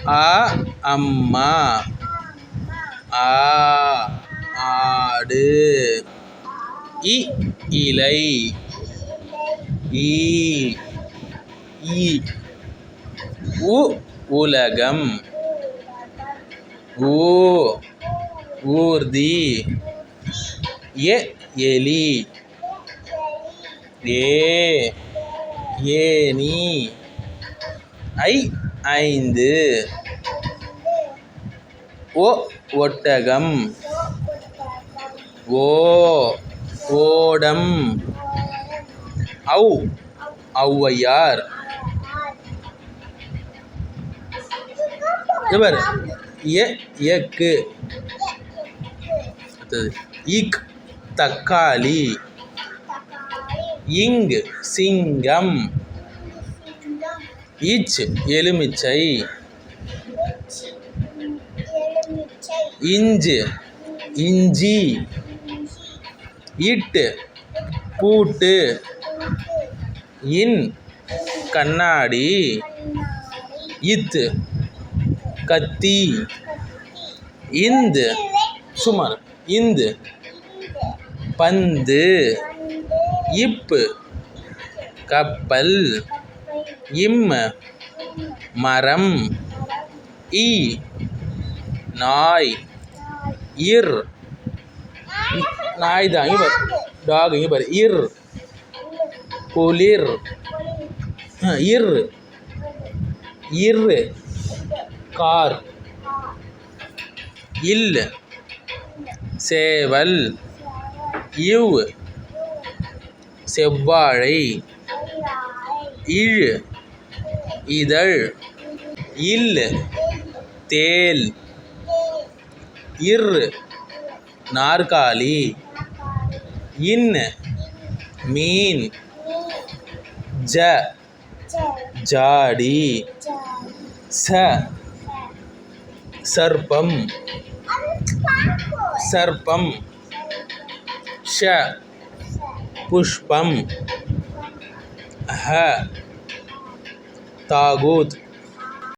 ஆ அம்மா. ஆ ஆடு. இ இலை. ஈ ஈ. உ உலகம். ஊ ஊர்தி. எ எலி. ஏ ஏனி. ஐ ஐந்து. ஒ ஒட்டகம். ஓ ஓடம். ஔ ஔவையார். இவர் எக்கு. இக் தக்காளி. இங் சிங்கம். இச் எலுமிச்சை. இஞ்சு இஞ்சி. இட் பூட்டு. இன் கண்ணாடி. இத் கத்தி. இந்து சுமார் இந்து பந்து. இப் கப்பல். இம் மரம். இ நாய். இர் நாய் தான் இவர் டாக் இவர். இர் குளிர். இர் இர் கார். இல் சேவல். இவ் செவ்வாழை. இழ் இதழ். இல் தேல். இர் நாற்காலி. இன் மீன். ஜ ஜாடி. ச சர்ப்பம். சர்ப்பம். ஷ புஷ்பம். ஹ தாகூத்.